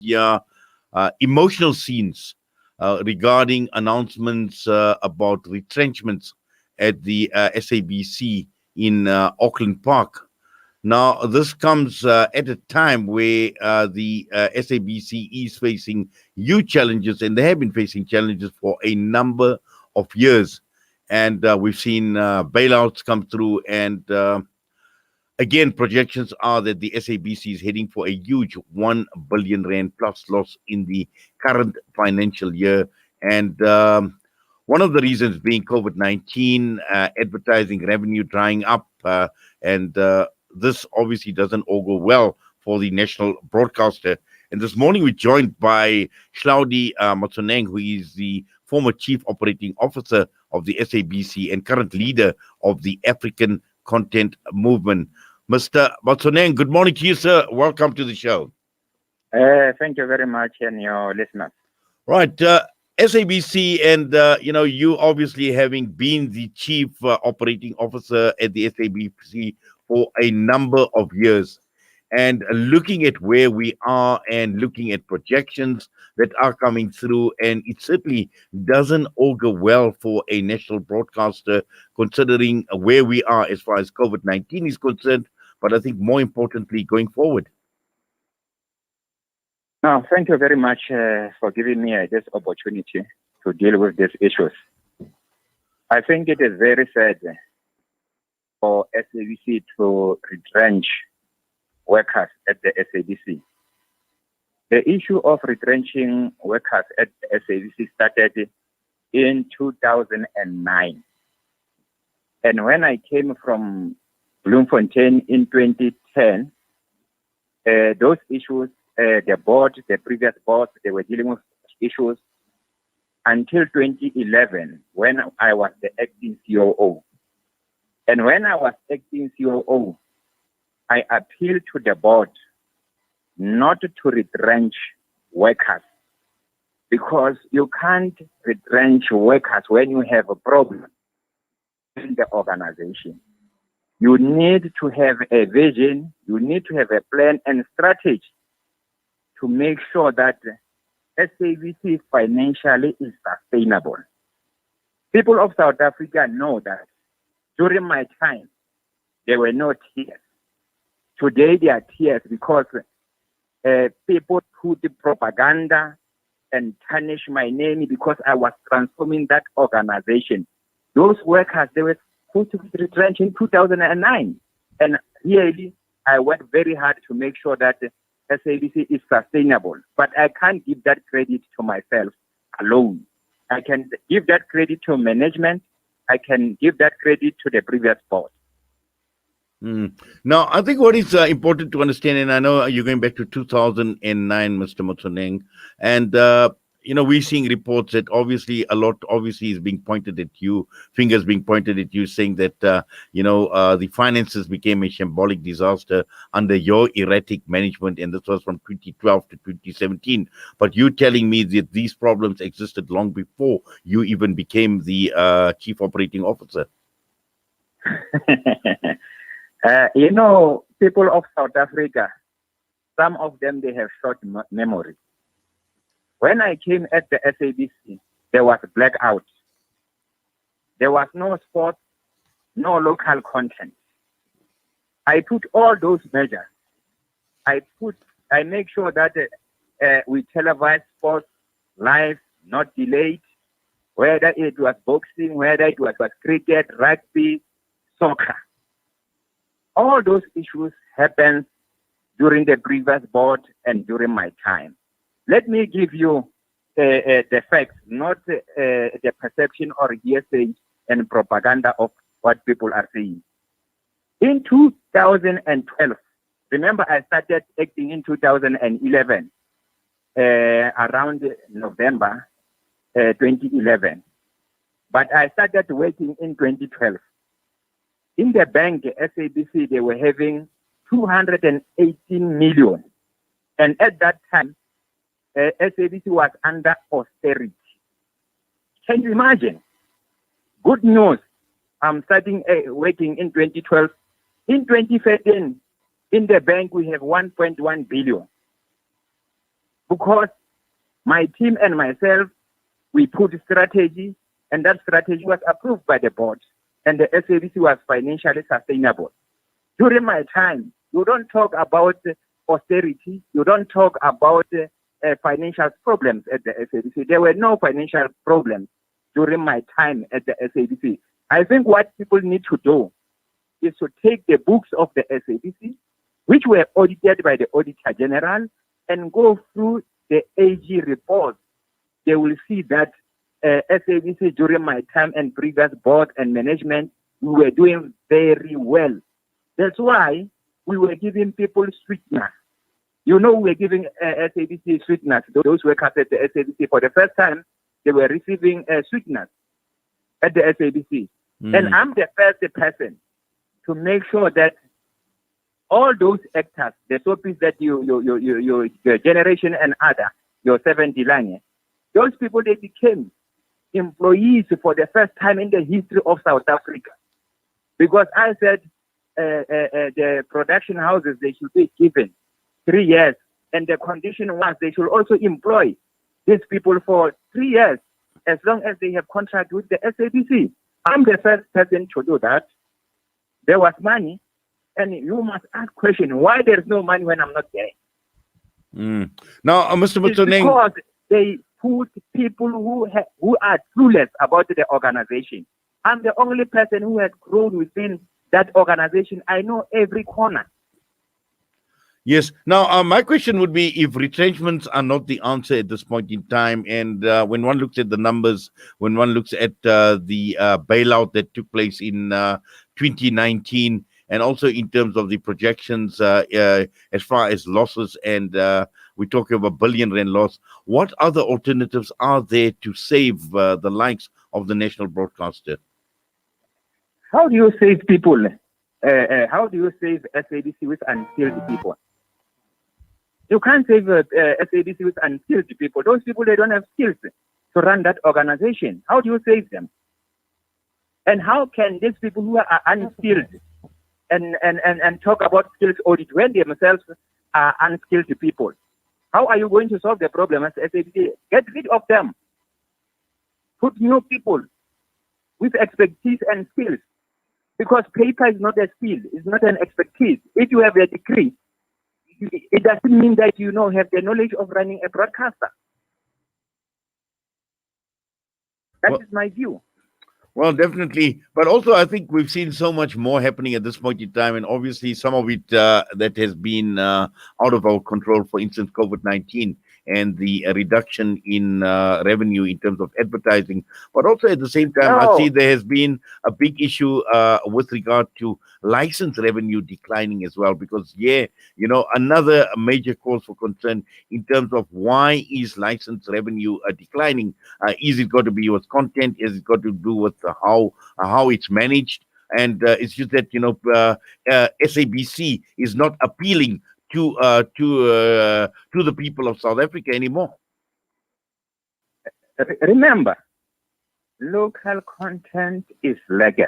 media emotional scenes regarding announcements about retrenchments at the SABC in Auckland Park. Now, this comes at a time where the SABC is facing huge challenges, and they have been facing challenges for a number of years. And we've seen bailouts come through, and again, projections are that the SABC is heading for a huge 1 billion rand plus loss in the current financial year. And one of the reasons being COVID-19, advertising revenue drying up, and this obviously doesn't augur well for the national broadcaster. And this morning we're joined by Hlaudi Motsoeneng, who is the former Chief Operating Officer of the SABC and current leader of the African Content Movement. Mr. Motsoeneng, good morning to you, sir. Welcome to the show. Thank you very much, and your listeners. Right. SABC, and you obviously having been the Chief Operating Officer at the SABC for a number of years, and looking at where we are and looking at projections that are coming through, and it certainly doesn't augur well for a national broadcaster considering where we are as far as COVID-19 is concerned, but I think more importantly going forward. No, thank you very much for giving me this opportunity to deal with these issues. I think it is very sad for SABC to retrench workers at the SABC. The issue of retrenching workers at the SABC started in 2009. And when I came from Bloemfontein in 2010, those issues, the previous board, they were dealing with issues until 2011 when I was the acting COO. And when I was acting COO, I appealed to the board not to retrench workers, because you can't retrench workers when you have a problem in the organization. You need to have a vision, you need to have a plan and strategy to make sure that SABC financially is sustainable. People of South Africa know that during my time, there were no tears. Today, there are tears because people put the propaganda and tarnish my name because I was transforming that organization. Those workers, they were supposed to be retrenched in 2009. And really, I worked very hard to make sure that SABC is sustainable. But I can't give that credit to myself alone. I can give that credit to management. I can give that credit to the previous board. Now, I think what is important to understand, and I know you're going back to 2009, Mr. Motsoeneng, and we're seeing reports that obviously is being pointed at you, fingers being pointed at you, saying that the finances became a shambolic disaster under your erratic management, and this was from 2012 to 2017. But you telling me that these problems existed long before you even became the Chief Operating Officer. People of South Africa, some of them, they have short memory. When I came at the SABC, there was blackout. There was no sports, no local content. I put all those measures. I make sure that we televise sports live, not delayed, whether it was boxing, whether it was cricket, rugby, soccer. All those issues happened during the previous board and during my time. Let me give you the facts, not the perception or hearsay and propaganda of what people are saying. In 2012, remember I started acting in 2011, around November 2011. But I started working in 2012. In the bank, SABC, they were having 218 million. And at that time, SABC was under austerity. Can you imagine? Good news. I'm starting working in 2012. In 2013, in the bank, we have 1.1 billion. because my team and myself, we put strategy, and that strategy was approved by the board, and the SABC was financially sustainable. During my time, you don't talk about austerity, you don't talk about financial problems at the SABC. There were no financial problems during my time at the SABC. I think what people need to do is to take the books of the SABC, which were audited by the Auditor General, and go through the AG report. They will see that SABC during my time and previous board and management, we were doing very well. That's why we were giving people sweeteners. You know, we were giving SABC sweeteners. Those workers at the SABC, for the first time, they were receiving sweeteners at the SABC. And I'm the first person to make sure that all those actors, the soapies that your generation and other, your 70 line, those people, they became employees for the first time in the history of South Africa. Because I said the production houses, they should be given 3 years. And the condition was they should also employ these people for 3 years, as long as they have contract with the SABC. I'm the first person to do that. There was money, and you must ask question, why there's no money when I'm not there? Now, Mr. Motsoeneng, because they put people who are clueless about the organization. I'm the only person who has grown within that organization. I know every corner. Yes. Now, my question would be, if retrenchments are not the answer at this point in time, and when one looks at the numbers, when one looks at the bailout that took place in 2019, and also in terms of the projections as far as losses, and we're talking about R1 billion loss, what other alternatives are there to save the likes of the national broadcaster? How do you save people? How do you save SABC with unskilled people? You can't save SABC with unskilled people. Those people, they don't have skills to run that organization. How do you save them? And how can these people who are unskilled and talk about skills audit when they themselves are unskilled people? How are you going to solve the problem as SABC? Get rid of them. Put new people with expertise and skills. Because paper is not a skill, it's not an expertise. If you have a degree, it doesn't mean that you have the knowledge of running a broadcaster. That is my view. Well, definitely. But also, I think we've seen so much more happening at this point in time. And obviously, some of it that has been out of our control, for instance, COVID-19 and the reduction in revenue in terms of advertising. But also at the same time, I see there has been a big issue with regard to license revenue declining as well. Because, another major cause for concern in terms of why is license revenue declining. Is it got to be with content? Is it got to do with how it's managed? And it's just that, SABC is not appealing to the people of South Africa anymore. Remember, local content is legal.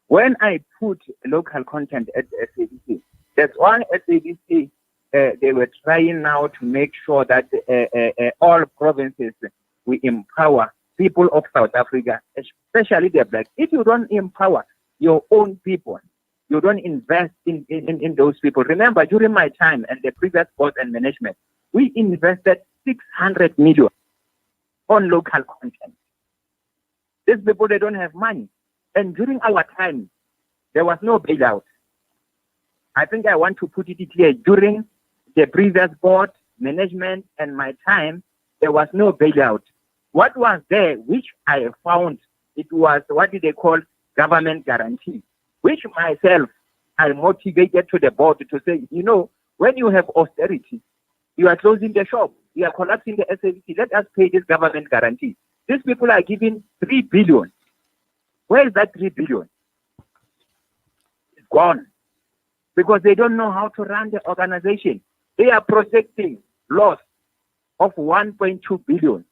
When I put local content at SABC, that's why SABC they were trying now to make sure that all provinces we empower people of South Africa, especially the black. If you don't empower your own people, you don't invest in those people. Remember, during my time and the previous board and management, we invested 600 million on local content. These people, they don't have money. And during our time, there was no bailout. I think I want to put it clear. During the previous board, management, and my time, there was no bailout. What was there, which I found, it was what they call government guarantee, which myself, I motivated to the board to say, when you have austerity, you are closing the shop, you are collapsing the SABC, let us pay this government guarantee. These people are giving 3 billion. Where is that 3 billion? It's gone. Because they don't know how to run the organization. They are projecting loss of 1.2 billion.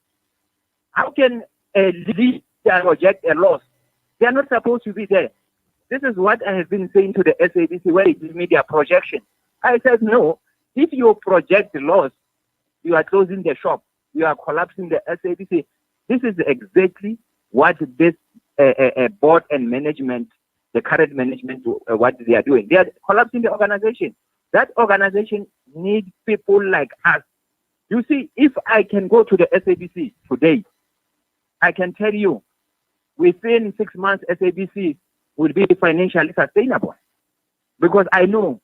How can a leader project a loss? They are not supposed to be there. This is what I have been saying to the SABC when they give me their projection. I said, no, if you project the loss, you are closing the shop, you are collapsing the SABC. This is exactly what this board and management, the current management, what they are doing. They are collapsing the organization. That organization needs people like us. You see, if I can go to the SABC today, I can tell you, within 6 months, SABC will be financially sustainable. Because I know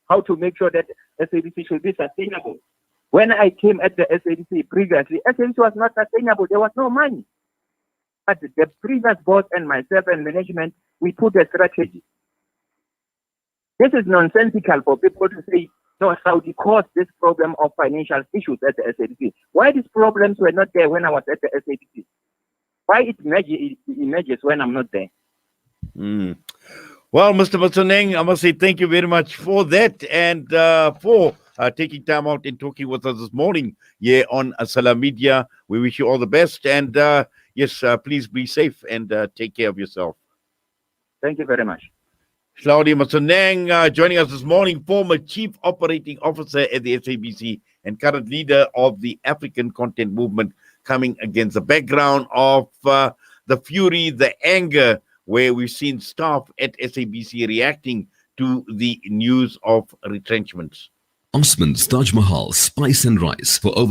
how to make sure that SABC should be sustainable. When I came at the SABC previously, SABC was not sustainable. There was no money. But the previous board and myself and management, we put a strategy. This is nonsensical for people to say, no, Hlaudi caused this problem of financial issues at the SABC. Why these problems were not there when I was at the SABC? Why it emerges when I'm not there? Well, Mr. Motsoeneng, I must say thank you very much for that and for taking time out and talking with us this morning here on Salam Media. We wish you all the best and yes, please be safe and take care of yourself. Thank you very much. Hlaudi Motsoeneng joining us this morning, former Chief Operating Officer at the SABC and current leader of the African Content Movement, coming against the background of the fury, the anger, where we've seen staff at SABC reacting to the news of retrenchments. Osman's Taj Mahal Spice and Rice for over